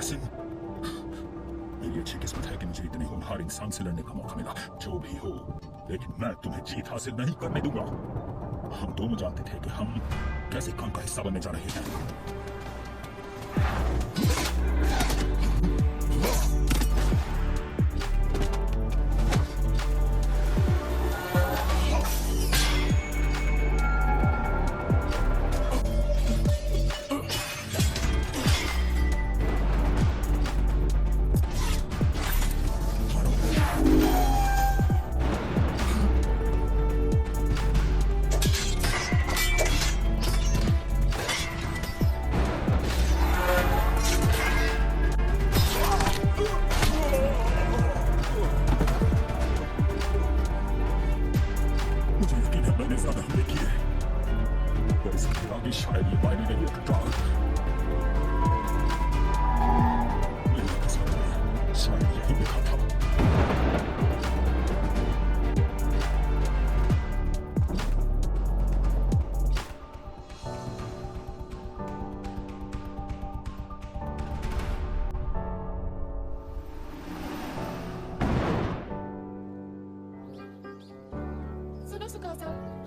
Assassin. मेरी अच्छी किस्मत है कि मुझे इतने होनहार इंसान से लड़ने का मौका मिला। जो भी हो, लेकिन मैं तुम्हें जीत हासिल नहीं करने दूंगा। हम दोनों जानते थे कि हम कैसे काम का हिस्सा बनने जा रहे हैं।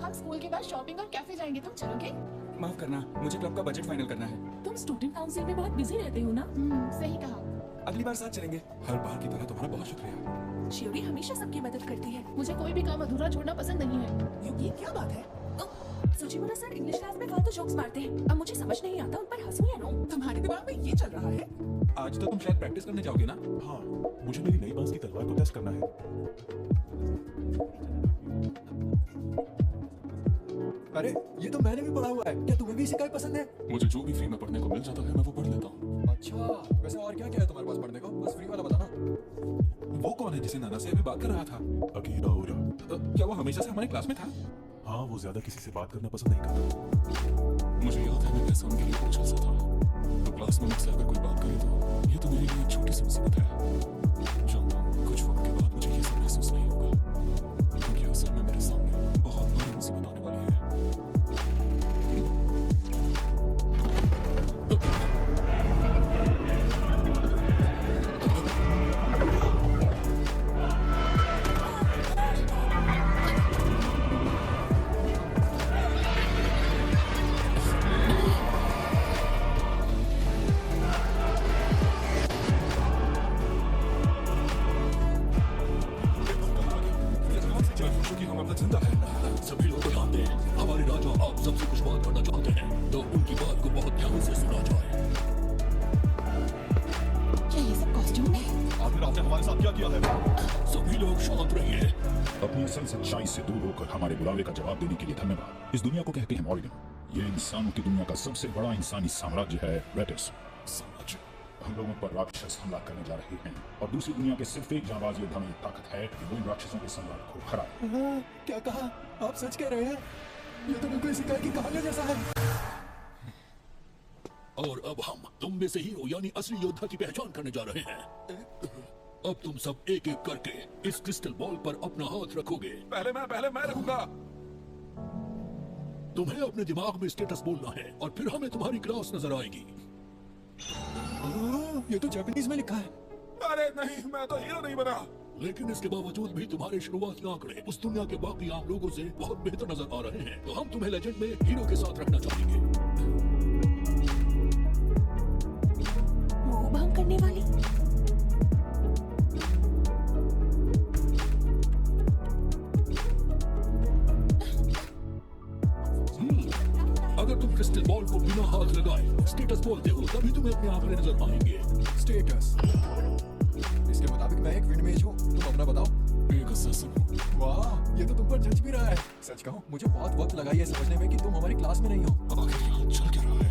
हम स्कूल के बाद शॉपिंग और कैफे जाएंगे, तुम चलोगे? माफ करना, मुझे क्लब का बजट फाइनल करना है। तुम स्टूडेंट काउंसिल में बहुत बिजी रहते हो ना? सही कहा। अगली बार साथ चलेंगे। हर बार की तरह तुम्हारा बहुत शुक्रिया। शियोरी हमेशा सबकी मदद करती है। मुझे कोई भी काम अधूरा छोड़ना पसंद नहीं है। ये क्या बात है? सुचिमुरा सर इंग्लिश क्लास में फालतू जोक्स मारते हैं। अब मुझे समझ नहीं आता उन पर हंसूं या नो। तुम्हारे दिमाग में ये चल रहा है? आज तो तुम शायद प्रैक्टिस करने जाओगे ना? हाँ, मुझे मेरी नई बांस की तलवार को टेस्ट करना है। अरे ये तो मैंने भी पढ़ा हुआ है। क्या तुम्हें भी इसी का ही पसंद है? मुझे जो भी फ्री में पढ़ने को मिल जाता है मैं वो पढ़ लेता हूँ। अच्छा, वैसे और क्या क्या है तुम्हारे पास पढ़ने को? बस फ्री वाला बताना। वो कौन है जिसे नाना से अभी बात कर रहा था? अकीरा ओरा। क्या वो हमेशा से हमारे क्लास में था? हाँ, वो ज्यादा किसी से बात करना पसंद नहीं करता। मुझे याद है मैं पैसा उनके लिए पूछा सा था। तो क्लास में मुझसे अगर कोई बात करे तो ये तो मेरे लिए एक छोटी सी मुसीबत है। जानता हूँ कुछ वक्त के बाद मुझे ये सब महसूस नहीं होगा, क्योंकि असल में मेरे सामने बहुत बड़ी मुसीबत आने वाली है। सभी लोग को जानते हैं हमारे राजा आप सबसे कुछ बात करना चाहते हैं, तो उनकी बात को बहुत ध्यान से सुना जाए। क्या ये सब कॉस्ट्यूम है? आखिर आपने हमारे साथ क्या किया है? सभी लोग शांत रहिए। अपनी असल सच्चाई से दूर होकर हमारे बुलावे का जवाब देने के लिए धन्यवाद। इस दुनिया को कहते हैं मॉर्गन। ये इंसानों की दुनिया का सबसे बड़ा इंसानी साम्राज्य है, रेटिस साम्राज्य। हम लोगों पर राक्षस हमला करने जा रहे हैं और दूसरी दुनिया के सिर्फ एक जांबाज योद्धा में ताकत है कि वो इन राक्षसों के सम्राट को हराए। क्या कहा? आप सच कह रहे हैं? ये तो बिल्कुल इसी की कहानी जैसा है। और अब हम तुम में से हीरो यानी असली योद्धा की पहचान करने जा रहे हैं। अब तुम सब एक एक करके इस क्रिस्टल बॉल पर अपना हाथ रखोगे। पहले मैं रखूंगा। तुम्हें अपने दिमाग में स्टेटस बोलना है और फिर हमें तुम्हारी क्लास नजर आएगी। ये तो जापानीज में लिखा है। अरे नहीं, मैं तो हीरो नहीं बना। लेकिन इसके बावजूद भी तुम्हारे शुरुआती आंकड़े उस दुनिया के बाकी आम लोगों से बहुत बेहतर नजर आ रहे हैं, तो हम तुम्हें लेजेंड में हीरो के साथ रखना चाहेंगे। मुंह भंग करने वाली। अगर तुम क्रिस्टल बॉल को बिना हाथ लगाए स्टेटस बोलते हो तभी तुम्हें अपने आंकड़े नजर आएंगे। स्टेटस। इसके मुताबिक मैं एक विंड मेज हूँ। तुम अपना बताओ। एक assassin। वाह, ये तो तुम पर जज भी रहा है। सच कहूँ मुझे बहुत वक्त लगा ये समझने में कि तुम हमारी क्लास में नहीं हो। आखिर यहाँ चल क्या रहा है?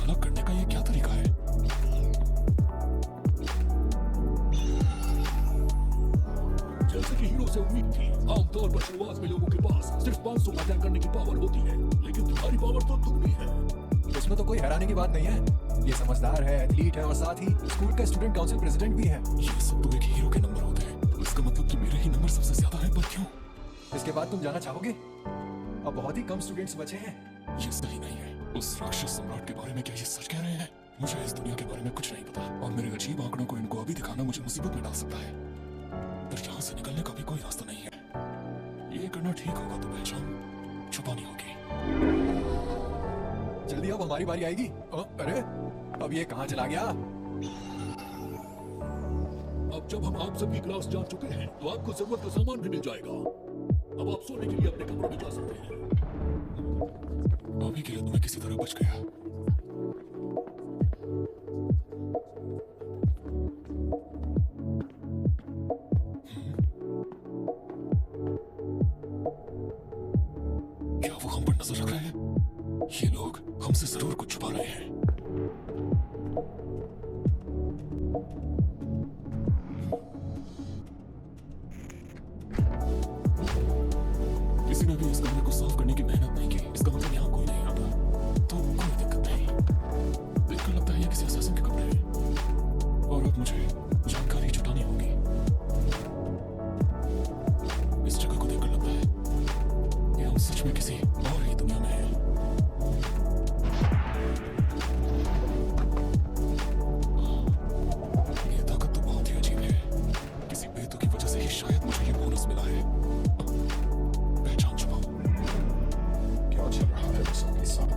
अलग करने का ये क्या तरीका है? जैसे कि हीरो से उम्मीद थी, आमतौर पर शुरुआत में लोगों के पास सिर्फ 500 अटैक करने की पावर होती है, लेकिन तुम्हारी पावर तो दुगनी है। इसमें तो कोई हैरानी की बात नहीं है। ये समझदार है, एथलीट है और साथ ही स्कूल का स्टूडेंट काउंसिल प्रेसिडेंट भी है। ये सब तो एक हीरो के नंबर होते हैं, तो इसका मतलब कि मेरे ही नंबर सबसे ज्यादा है, पर क्यों? इसके बाद तुम जाना चाहोगे? अब बहुत ही कम स्टूडेंट्स बचे हैं। ये सही नहीं है। उस राक्षस सम्राट के बारे में क्या ये सच कह रहे हैं? मुझे इस दुनिया के बारे में कुछ नहीं पता और मैं मुसीबत में डाल सकता है, पर यहाँ से निकलने का भी कोई रास्ता नहीं है। ये करना ठीक होगा तो पहचान छुपानी होगी। जल्दी अब हमारी बारी आएगी। अरे अब ये कहाँ चला गया? अब जब हम आप सबकी क्लास जा चुके हैं तो आपको जरूरत का सामान भी मिल जाएगा। अब आप सोने के लिए अपने कमरों में जा सकते हैं। अभी के लिए तो मैं किसी तरह बच गया। क्या वो हम पर नजर रख रहे हैं? ये लोग हमसे जरूर कुछ छुपा रहे हैं। किसी ने भी इस कमरे को साफ करने की मेहनत नहीं की। इसका मतलब यहाँ कोई नहीं आता, तो कोई दिक्कत नहीं। देखकर लगता है ये किसी असैसिन के कमरे हैं, और अब मुझे जानकारी जुटानी होगी। इस जगह को देखकर लगता है कि हम सच में किसी और ही दुनिया में हैं। ये ताकत तो बहुत ही अजीब है। किसी बेतु की वजह से ही शायद मुझे ये बोनस मिला है। पहचान छुपाओ। क्या चल रहा है वो सबके साथ?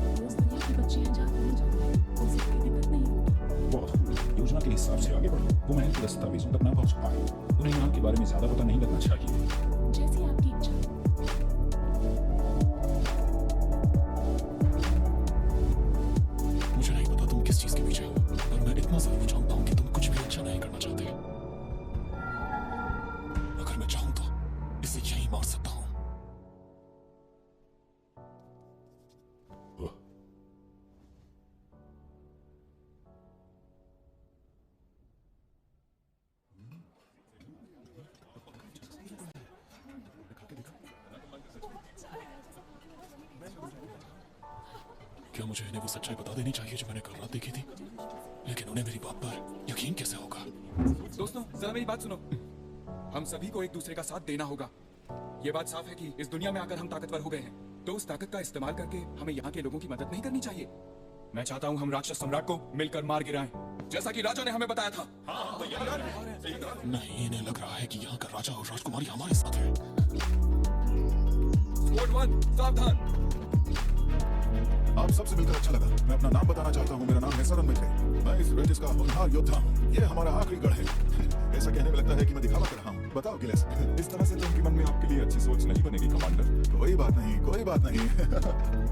वो उस दुनिया के बच्चे हैं जहाँ नहीं जाते, उनसे कोई दिक्कत नहीं होगी। बहुत खूब, योजना के हिसाब से आगे बढ़ो। वो महल के दस्तावेजों तक ना पहुंच पाए। उन्हें यहाँ के बारे में ज्यादा पता नहीं लगना चाहिए। जैसी आपकी इच्छा। मुझे नहीं पता तुम किस चीज के पीछे हो, पर मैं इतना जरूर जानता हूँ कि तुम कुछ भी अच्छा नहीं करना चाहते। अगर मैं चाहूँ तो इसे यहीं मार सकता हूँ। क्या मुझे इन्हें वो सच्चाई बता देनी चाहिए जो मैंने कल रात देखी थी? लेकिन उन्हें मेरी बात पर यकीन कैसे होगा? दोस्तों जरा मेरी बात सुनो। हम सभी को एक दूसरे का साथ देना होगा। ये बात साफ है कि इस दुनिया में आकर हम ताकतवर हो गए हैं, तो उस ताकत का इस्तेमाल करके हमें यहाँ के लोगों की मदद नहीं करनी चाहिए। मैं चाहता हूँ हम राक्षस सम्राट को मिलकर मार गिराएं, जैसा कि राजा ने हमें बताया था। नहीं, इन्हें लग रहा है कि यहाँ का राजा और राजकुमारी हमारे साथ है। स्क्वाड 1 सावधान। आप सबसे मिलकर अच्छा लगा। मैं अपना नाम बताना चाहता हूँ। मेरा नाम है सरन मित्रे। मैं इस ब्रिटिश का होनहार योद्धा हूँ। ये हमारा आखिरी गढ़ है। ऐसा कहने में लगता है कि मैं दिखावा कर रहा हूँ। बताओ गिलेस, इस तरह से तो उनके मन में आपके लिए अच्छी सोच नहीं बनेगी कमांडर। कोई बात नहीं, कोई बात नहीं।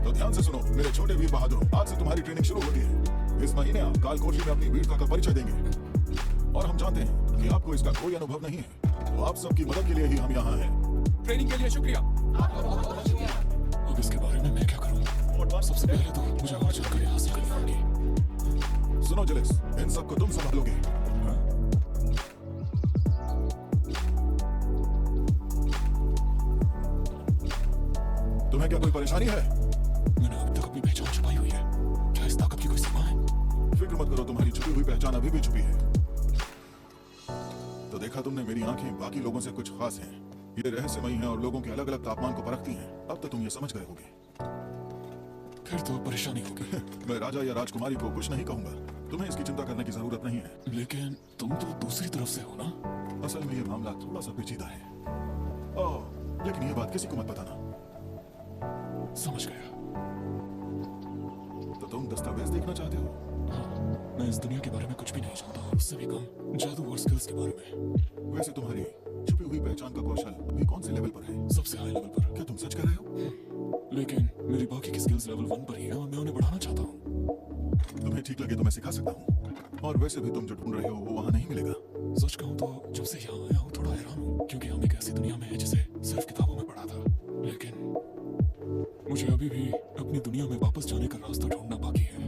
तो ध्यान से सुनो मेरे छोटे वीर बहादुर, आज से तुम्हारी ट्रेनिंग शुरू होती है। इस महीने आप कालकोठरी में अपनी वीरता का परिचय देंगे, और हम जानते हैं कि आपको इसका कोई अनुभव नहीं है, तो आप सबकी मदद के लिए ही हम यहाँ हैं। ट्रेनिंग के लिए शुक्रिया। अब इसके बारे में मैं क्या करूँ? सबसे पहले तो मुझे और जानकारी हासिल करनी होगी। सुनो जिलेस, इन सबको तुम संभालोगे। तुम्हें क्या कोई परेशानी है? मैंने अभी तक अपनी पहचान छुपाई हुई है। क्या इस ताकत की कोई सीमा है? फिक्र मत करो, तुम्हारी छुपी हुई पहचान अभी भी छुपी है। तो देखा तुमने, मेरी आंखें बाकी लोगों से कुछ खास हैं। ये रहस्यमयी हैं और लोगों के अलग अलग तापमान को परखती हैं। अब तो तुम ये समझ गए होगे। फिर तो परेशानी होगी। मैं राजा या राजकुमारी को कुछ नहीं कहूंगा। तुम्हें इसकी चिंता करने की जरूरत नहीं है। लेकिन तुम तो दूसरी तरफ से हो ना? असल में ये मामला थोड़ा सा पेचीदा है। ओह, लेकिन ये बात किसी को मत बताना। समझ गया। तो तुम दस्तावेज देखना चाहते हो? हाँ, मैं इस दुनिया के बारे में कुछ भी नहीं जानता, और उससे भी कम जादू और स्किल्स के बारे में। वैसे तुम्हारी छुपी हुई पहचान का कौशल अभी कौन से लेवल पर है? सबसे हाई लेवल पर। क्या तुम सच कह रहे हो? लेकिन मेरी बाकी की स्किल्स लेवल 1 पर ही है, और मैं उन्हें बढ़ाना चाहता हूँ। तुम्हें ठीक लगे तो मैं सिखा सकता हूँ। और वैसे भी तुम जो ढूंढ रहे हो वो वहाँ नहीं मिलेगा। सच कहूँ तो जब से यहाँ आया हूँ थोड़ा हैरान हूँ, क्योंकि हम एक ऐसी दुनिया में है जिसे सिर्फ किताबों में पढ़ा था। लेकिन मुझे अभी भी अपनी दुनिया में वापस जाने का रास्ता ढूंढना बाकी है।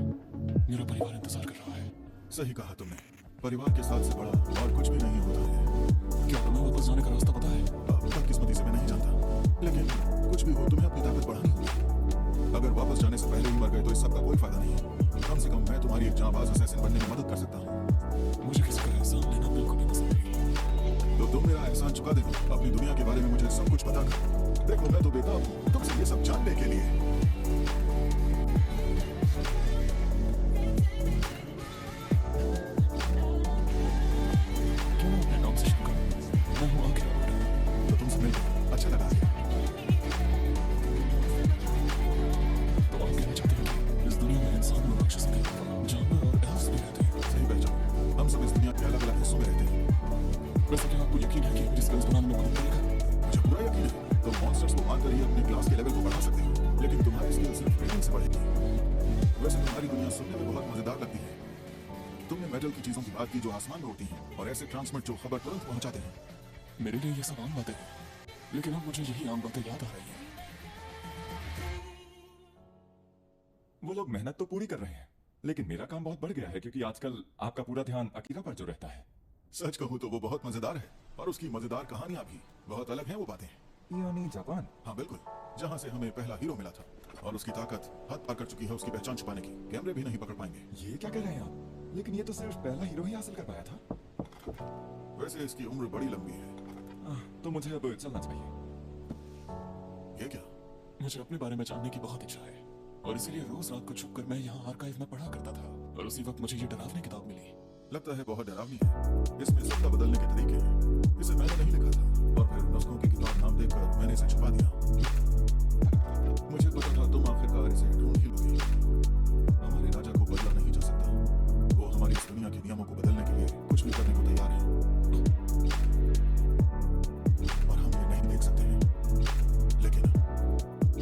मेरा परिवार इंतजार कर रहा है। सही कहा तुमने। परिवार के साथ से बड़ा और कुछ भी नहीं होता है। क्या तुम्हें वापस जाने का रास्ता पता है? बदकिस्मती से मैं नहीं जानता, लेकिन कुछ भी हो तुम्हें अपनी ताकत बढ़ानी होगी। अगर वापस जाने से पहले ही मर गए तो इस सब का कोई फायदा नहीं है। कम से कम मैं तुम्हारी एक जांबाज असैसिन बनने में मदद कर सकता हूँ। मुझे किसी का एहसान लेना बिल्कुल भी पसंद नहीं। तो तुम मेरा एहसान चुका देना अपनी दुनिया के बारे में मुझे सब कुछ पता कर। देखो मैं तो बेताब हूँ तुमसे ये सब जानने के लिए। वैसे क्या आपको यकीन है कि मेरी स्किल्स बनाने में मदद करेगा? मुझे पूरा यकीन है तुम मॉन्स्टर्स को मारकर ही अपने क्लास के लेवल को बढ़ा सकते हो, लेकिन तुम्हारी स्किल सिर्फ ट्रेनिंग से बढ़ेगी। वैसे तुम्हारी दुनिया सुनने में बहुत मजेदार लगती है। तुमने मेटल की चीजों की बात की जो आसमान में उड़ती हैं और ऐसे ट्रांसमिट जो खबर तुरंत पहुंचाते हैं। मेरे लिए ये सब आम बातें हैं, लेकिन अब मुझे यही आम बातें याद आ रही हैं। वो लोग मेहनत तो पूरी कर रहे हैं, लेकिन मेरा काम बहुत बढ़ गया है क्योंकि आजकल आपका पूरा ध्यान अकीरा पर जो रहता है। सच कहूँ तो वो बहुत मजेदार है और उसकी मजेदार कहानियां भी बहुत अलग हैं। वो बातें यानी जापान। हाँ बिल्कुल, जहाँ से हमें पहला हीरो मिला था और उसकी ताकत हद पार कर चुकी है उसकी पहचान छुपाने की। कैमरे भी नहीं पकड़ पाएंगे। ये क्या कह रहे हैं आप? लेकिन ये तो सिर्फ पहला हीरो ही हासिल कर पाया था। वैसे इसकी उम्र बड़ी लंबी है। तो मुझे अब चलना चाहिए। ये क्या? मुझे अपने बारे में जानने की बहुत इच्छा है और इसीलिए रोज रात को छुपकर मैं यहाँ आर्काइव में पढ़ा करता था और उसी वक्त मुझे ये डरावनी किताब मिली। लगता है बहुत डरावनी है। इसमें सत्ता बदलने के तरीके हैं। इसे मैंने नहीं लिखा था और फिर नुस्खों की किताब नाम देकर मैंने इसे छुपा दिया। मुझे पता था तुम आखिरकार इसे ढूंढ ही लोगे। हमारे राजा को बदला नहीं जा सकता। वो हमारी इस दुनिया के नियमों को बदलने के लिए कुछ भी करने को तैयार है और हम ये नहीं देख सकते हैं। लेकिन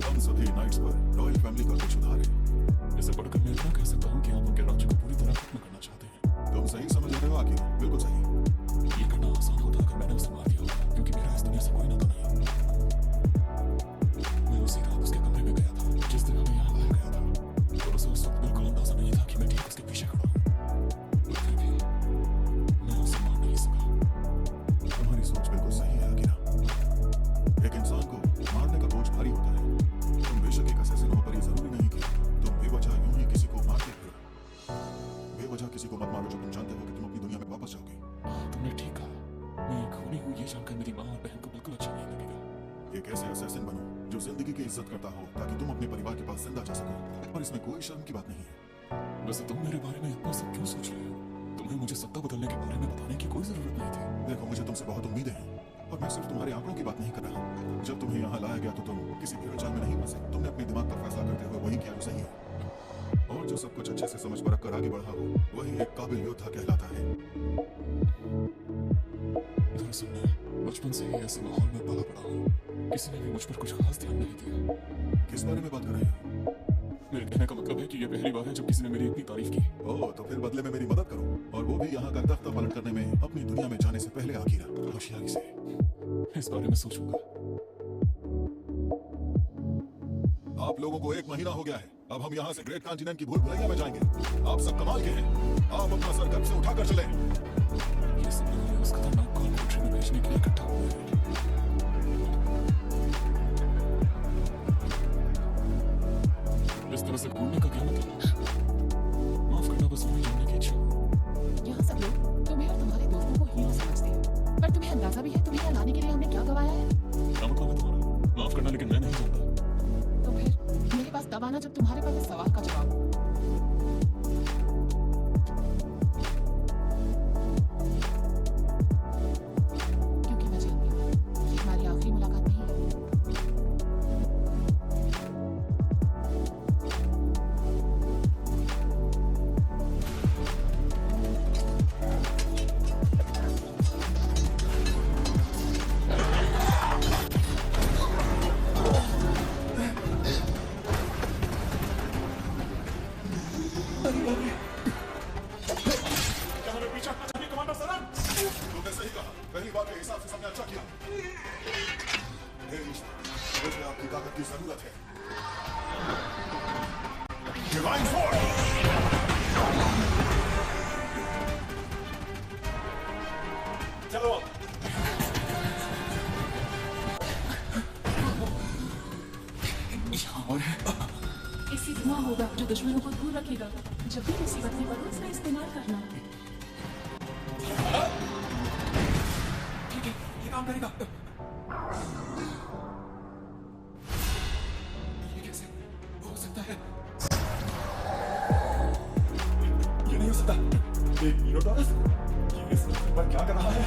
हम सभी नाइट्स पर रॉयल फैमिली का कुछ उधार है। इसे पढ़कर मैं इतना कह सकता हूँ कि आप उनके राज्य को पूरी तरह खत्म करना चाहते हैं। तुम सही समझ रहे हो आखिर, बिल्कुल सही। ये करना आसान होता अगर मैंने उसे मार दिया होता, क्योंकि मेरा इस दुनिया से कोई नाता नहीं। मैं उसी रात उसके कमरे में गया था जिस दिन हमें यहाँ लाया गया था और उसे उस वक्त बिल्कुल अंदाजा नहीं था कि मैं ठीक उसके पीछे खड़ा हूँ। और फिर भी मैं उसे मार नहीं सका। तुम्हारी सोच बिल्कुल सही है आकिरा। एक इंसान को मारने का बोझ भारी होता है। तुम बेशक एक असैसिन हो, पर ये जरूरी नहीं कि तुम बेवजह यूं ही किसी को मारते फिरो। बेवजह किसी को मत मारो जो तुम जानते हो कि तुम अपनी दुनिया में वापस जाओगे। तुमने ठीक कहा। मैं एक खूनी हूँ ये जानकर मेरी माँ और बहन को बिल्कुल अच्छा नहीं लगेगा। एक ऐसे असैसिन बनो जो जिंदगी की इज्जत करता हो ताकि तुम अपने परिवार के पास जिंदा जा सको। और इसमें कोई शर्म की बात नहीं है। वैसे तुम मेरे बारे में इतना सब क्यों सोच रहे हो? तुम्हें मुझे सत्ता बदलने के बारे में बताने की कोई जरूरत नहीं थी। देखो, मुझे तुमसे बहुत उम्मीदें हैं और मैं सिर्फ तुम्हारे आंकड़ों की बात नहीं कर रहा। जब तुम्हें यहाँ लाया गया तो तुम किसी भेड़ चाल में नहीं फंसे। तुमने अपने दिमाग का फैसला करते हुए वही किया जो सही हो और जो सब कुछ अच्छे से समझ परख कर आगे बढ़ा हो वही एक काबिल योद्धा कहलाता है। दरअसल मैं बचपन से ही ऐसे माहौल में पला पड़ा हूँ। किसी ने भी मुझ पर कुछ खास ध्यान नहीं दिया। किस बारे में बात कर रहे हो? मेरे कहने का मतलब है कि ये पहली बार है जब किसी ने मेरी इतनी तारीफ की। ओह, तो फिर बदले में मेरी मदद करो और वो भी यहाँ का तख्ता पलट करने में अपनी दुनिया में जाने से पहले आखिरा होशियारी से। इस बारे में सोचूंगा। आप लोगों को 1 महीना हो गया है। अब हम यहाँ से ग्रेट कॉन्टिनेंट की भूल भुलैया में जाएंगे। आप सब कमाल के हैं। आप अपना सर कब से उठाकर चले। ये सब लोग उस खतरनाक कॉल कंट्री में भेजने के लिए इकट्ठा हुए हैं। इस तरह से घूमने का क्या मतलब? माफ करना, बस मुझे जानने की इच्छा। यहाँ सब लोग तुम्हें और तुम्हारे दोस्तों को हीरो समझते हैं, पर तुम्हें अंदाजा भी है तुम्हें यहाँ लाने के लिए हमने क्या गवाया है? क्या मतलब है तुम्हारा? माफ करना, लेकिन मैं नहीं जानता। तो फिर मेरे पास तब आना जब तुम्हारे पास इस सवाल का जवाब हो। क्योंकि मैं जानती हूँ कि हमारी आखिरी मुलाकात नहीं है। तुमने सही कहा। पहली बार के हिसाब से सबने अच्छा किया। मुझे आपकी ताकत की जरूरत है। Divine force. चलो यहाँ और है। ऐसी धुआं होगा जो दुश्मनों को दूर रखेगा। जब भी मुसीबत में पड़ो उसका इस्तेमाल करना। ठीक है, ये काम करेगा। ये कैसे हो सकता है? ये नहीं हो सकता। एक मीनोटॉरस ये इस पर क्या कर रहा है?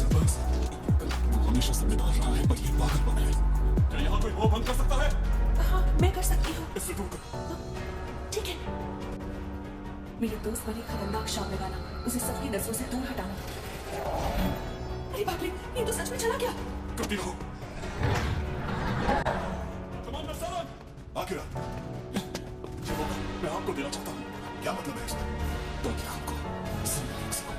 जबरदस्त वो हमेशा जिम्मेदार रहा है पर ये पागलपन है क्या यहाँ कोई वो बंद कर सकता है हाँ मैं कर सकती हूँ। इससे दूर कर ठीक है। मेरे दोस्त पर एक खतरनाक शाम लगाना, उसे सबकी नजरों से दूर हटाना। अरे बाप रे, ये तो सच में चला गया। करती रहो कमांडर सावन, आखिर ये मौका मैं आपको देना चाहता हूँ क्या मतलब है इसका? ताकि आपको जिंदा रख सकूं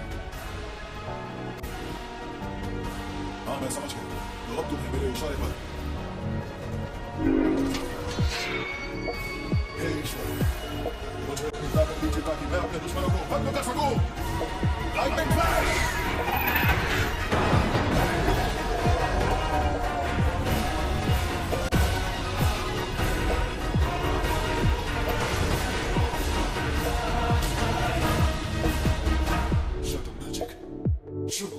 हाँ मैं समझ गया। तो अब तुम्हें मेरे इशारे पर हे ईश्वर, मुझे अपनी ताकत दीजिए ताकि मैं अपने दुश्मनों को भस्म कर सकूं। Lightning flash! Shadow magic. Shoot.